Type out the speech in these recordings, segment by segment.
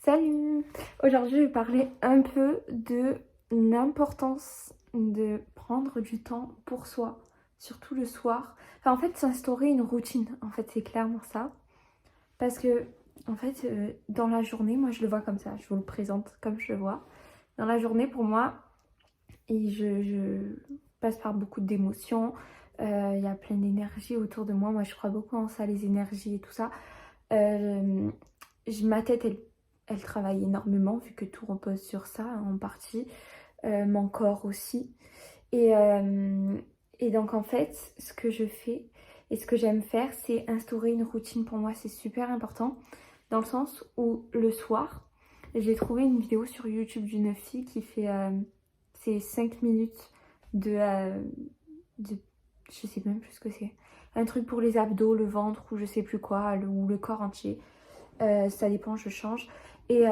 Salut! Aujourd'hui, je vais parler un peu de l'importance de prendre du temps pour soi, surtout le soir. Enfin, en fait, s'instaurer une routine, en fait, c'est clairement ça. Parce que, en fait, dans la journée, moi, je le vois comme ça, je vous le présente comme je le vois. Dans la journée, pour moi, et je passe par beaucoup d'émotions, il y a plein d'énergie autour de moi. Moi, je crois beaucoup en ça, les énergies et tout ça. Euh, Ma tête, elle travaille énormément vu que tout repose sur ça en partie. Mon corps aussi. Et, euh, et donc en fait, ce que je fais et ce que j'aime faire, c'est instaurer une routine. Pour moi, c'est super important. Dans le sens où le soir, j'ai trouvé une vidéo sur YouTube d'une fille qui fait c'est 5 minutes de je sais même plus ce que c'est. Un truc pour les abdos, le ventre ou je sais plus quoi, ou le corps entier. Ça dépend, je change. Et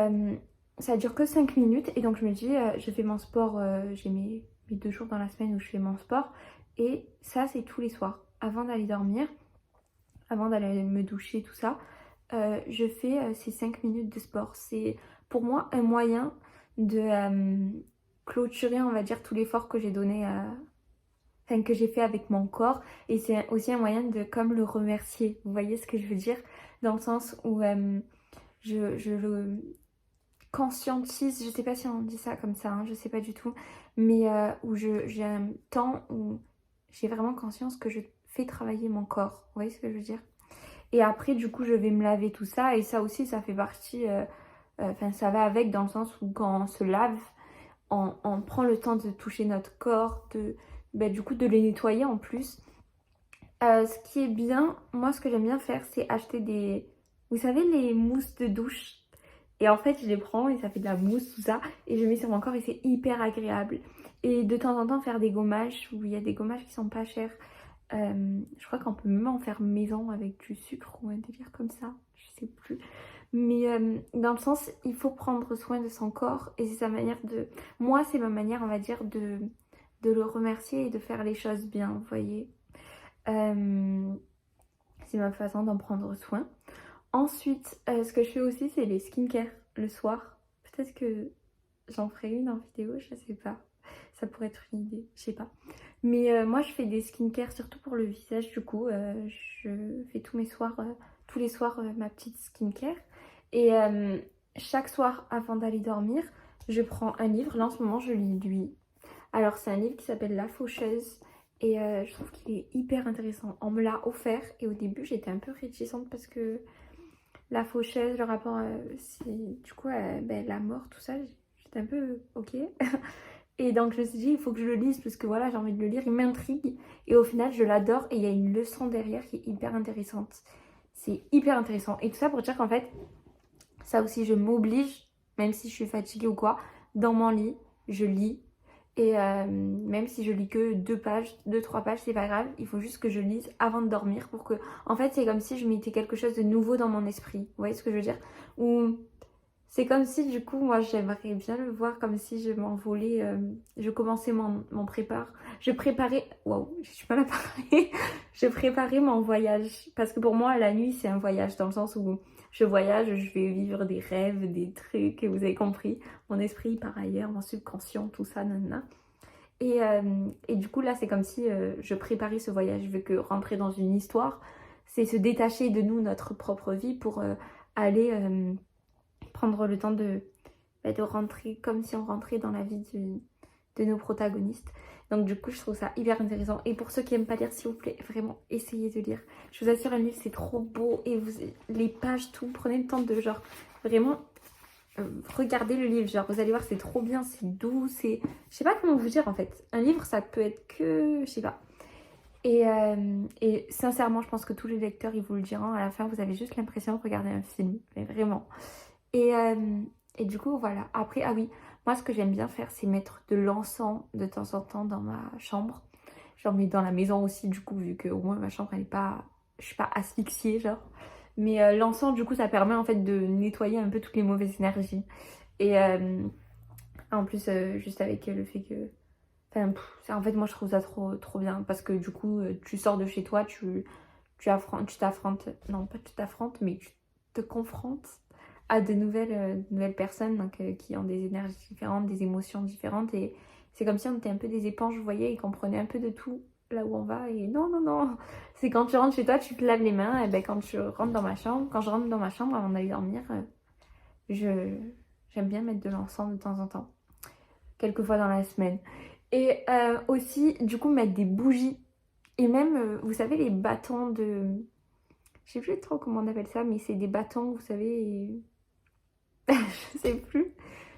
ça dure que 5 minutes. Et donc je me dis, je fais mon sport, j'ai mes 2 jours dans la semaine où je fais mon sport. Et ça, c'est tous les soirs. Avant d'aller dormir, avant d'aller me doucher, tout ça, je fais ces 5 minutes de sport. C'est pour moi un moyen de clôturer, on va dire, tout l'effort que j'ai donné enfin, que j'ai fait avec mon corps. Et c'est aussi un moyen de comme le remercier. Vous voyez ce que je veux dire? Dans le sens où je le conscientise, je sais pas si on dit ça comme ça, hein, je sais pas du tout, mais où j'ai un temps où j'ai vraiment conscience que je fais travailler mon corps. Vous voyez ce que je veux dire? Et après, du coup, je vais me laver tout ça, et ça aussi, ça fait partie, enfin, ça va avec dans le sens où quand on se lave, on prend le temps de toucher notre corps, du coup, de les nettoyer en plus. Ce qui est bien, moi, ce que j'aime bien faire, c'est acheter vous savez, les mousses de douche. Et en fait, je les prends et ça fait de la mousse, tout ça. Et je mets sur mon corps et c'est hyper agréable. Et de temps en temps, faire des gommages, où il y a des gommages qui sont pas chers. Je crois qu'on peut même en faire maison avec du sucre ou un délire comme ça. Je sais plus. Mais dans le sens, il faut prendre soin de son corps. Et c'est sa manière de... Moi, c'est ma manière, on va dire, de le remercier et de faire les choses bien, vous voyez. Euh, c'est ma façon d'en prendre soin. Ensuite, ce que je fais aussi, c'est les skincare le soir. Peut-être que j'en ferai une en vidéo, je sais pas. Ça pourrait être une idée, je sais pas. Mais moi, je fais des skincare surtout pour le visage. Du coup, je fais tous les soirs, ma petite skincare. Et chaque soir, avant d'aller dormir, je prends un livre. Là, en ce moment, je lis lui. Alors, c'est un livre qui s'appelle La Faucheuse. Et je trouve qu'il est hyper intéressant. On me l'a offert et au début, j'étais un peu réticente parce que la faucheuse, le rapport, c'est du coup, la mort, tout ça, j'étais un peu ok. Et donc je me suis dit, il faut que je le lise parce que voilà, j'ai envie de le lire, il m'intrigue. Et au final, je l'adore et il y a une leçon derrière qui est hyper intéressante. C'est hyper intéressant. Et tout ça pour dire qu'en fait, ça aussi, je m'oblige, même si je suis fatiguée ou quoi, dans mon lit, je lis. Et même si je lis que 2 pages, 2, 3 pages, c'est pas grave. Il faut juste que je lise avant de dormir pour que... En fait, c'est comme si je mettais quelque chose de nouveau dans mon esprit. Vous voyez ce que je veux dire? Ou c'est comme si, du coup, moi, j'aimerais bien le voir comme si je m'envolais. Je commençais mon prépare. Je préparais... Waouh, j'ai du mal à parler. Je préparais mon voyage. Parce que pour moi, la nuit, c'est un voyage. Dans le sens où je voyage, je vais vivre des rêves, des trucs, vous avez compris. Mon esprit par ailleurs, mon subconscient, tout ça, nanana. Et du coup, là, c'est comme si je préparais ce voyage. Vu que rentrer dans une histoire, c'est se détacher de nous, notre propre vie, pour aller prendre le temps de rentrer comme si on rentrait dans la vie de nos protagonistes. Donc du coup, je trouve ça hyper intéressant. Et pour ceux qui n'aiment pas lire, s'il vous plaît, vraiment, essayez de lire. Je vous assure, un livre, c'est trop beau. Et les pages, tout, prenez le temps de genre, vraiment, regardez le livre. Genre, vous allez voir, c'est trop bien, c'est doux, c'est... Je sais pas comment vous dire, en fait. Un livre, ça peut être que... Je sais pas. Et sincèrement, je pense que tous les lecteurs, ils vous le diront. À la fin, vous avez juste l'impression de regarder un film. Mais vraiment. Et, euh, et du coup, voilà. Après, ah oui, moi, ce que j'aime bien faire, c'est mettre de l'encens de temps en temps dans ma chambre. J'en mets dans la maison aussi, du coup, vu que au moins ma chambre, elle est pas... Je suis pas asphyxiée, genre. Mais l'encens, du coup, ça permet en fait de nettoyer un peu toutes les mauvaises énergies. Et en plus, juste avec le fait que... Enfin, en fait, moi, je trouve ça trop, trop bien. Parce que du coup, tu sors de chez toi, tu t'affrontes... Non, pas tu t'affrontes, mais tu te confrontes à de nouvelles personnes donc, qui ont des énergies différentes, des émotions différentes. Et c'est comme si on était un peu des éponges, vous voyez, et qu'on prenait un peu de tout là où on va. Et non, non, non. C'est quand tu rentres chez toi, tu te laves les mains. Et ben, quand je rentre dans ma chambre, avant d'aller dormir, j'aime bien mettre de l'encens de temps en temps. Quelques fois dans la semaine. Et aussi, du coup, mettre des bougies. Et même, vous savez, les bâtons de... Je sais plus trop comment on appelle ça, mais c'est des bâtons, vous savez... je sais plus.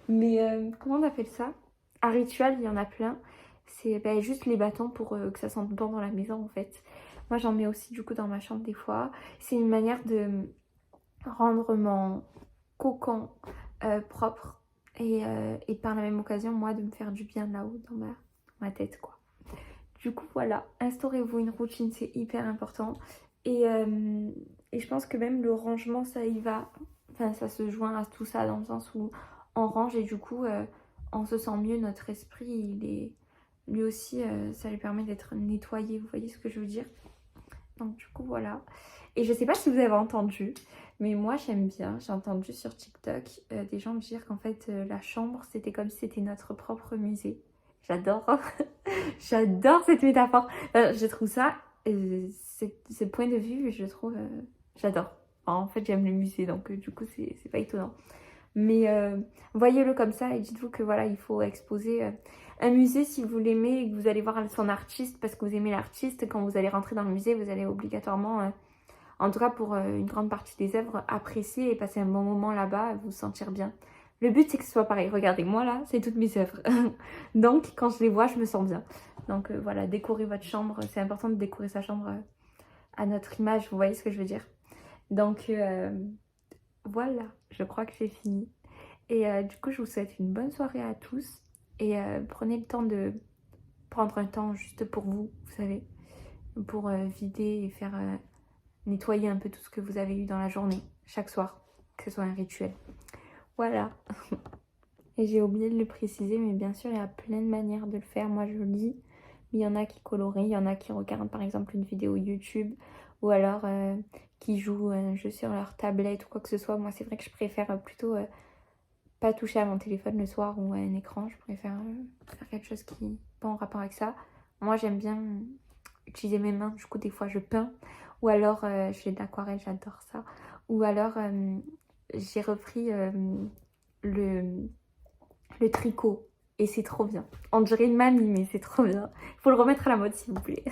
Mais comment on appelle ça? À Ritual, il y en a plein. C'est juste les bâtons pour que ça sente bon dans la maison, en fait. Moi, j'en mets aussi, du coup, dans ma chambre des fois. C'est une manière de rendre mon cocon propre. Et par la même occasion, moi, de me faire du bien là-haut dans ma tête, quoi. Du coup, voilà, instaurez-vous une routine, c'est hyper important. Et je pense que même le rangement, ça y va. Enfin, ça se joint à tout ça dans le sens où on range et du coup, on se sent mieux. Notre esprit, lui aussi, ça lui permet d'être nettoyé. Vous voyez ce que je veux dire? Donc, du coup, voilà. Et je sais pas si vous avez entendu, mais moi, j'aime bien. J'ai entendu sur TikTok des gens me dire qu'en fait, la chambre, c'était comme si c'était notre propre musée. J'adore. J'adore cette métaphore. Je trouve ça, ce point de vue, je trouve, j'adore. En fait, j'aime les musées, donc du coup, c'est pas étonnant. Mais voyez-le comme ça et dites-vous que voilà, il faut exposer un musée si vous l'aimez et que vous allez voir son artiste parce que vous aimez l'artiste. Quand vous allez rentrer dans le musée, vous allez obligatoirement, en tout cas pour une grande partie des œuvres, apprécier et passer un bon moment là-bas, vous sentir bien. Le but, c'est que ce soit pareil. Regardez, moi là, c'est toutes mes œuvres. Donc, quand je les vois, je me sens bien. Donc voilà, décorez votre chambre. C'est important de décorer sa chambre à notre image. Vous voyez ce que je veux dire? Donc voilà, je crois que j'ai fini. Et du coup, je vous souhaite une bonne soirée à tous. Et prenez le temps de prendre un temps juste pour vous, vous savez. Pour vider et faire nettoyer un peu tout ce que vous avez eu dans la journée, chaque soir. Que ce soit un rituel. Voilà. Et j'ai oublié de le préciser, mais bien sûr, il y a plein de manières de le faire. Moi, je le dis. Il y en a qui colorient, il y en a qui regardent par exemple une vidéo YouTube ou alors qui jouent un jeu sur leur tablette ou quoi que ce soit. Moi, c'est vrai que je préfère plutôt pas toucher à mon téléphone le soir ou à un écran. Je préfère faire quelque chose qui n'est pas en rapport avec ça. Moi, j'aime bien utiliser mes mains. Du coup, des fois, je peins. Ou alors, je fais de l'aquarelle, j'adore ça. Ou alors, j'ai repris le tricot. Et c'est trop bien. On dirait une mamie, mais c'est trop bien. Il faut le remettre à la mode, s'il vous plaît.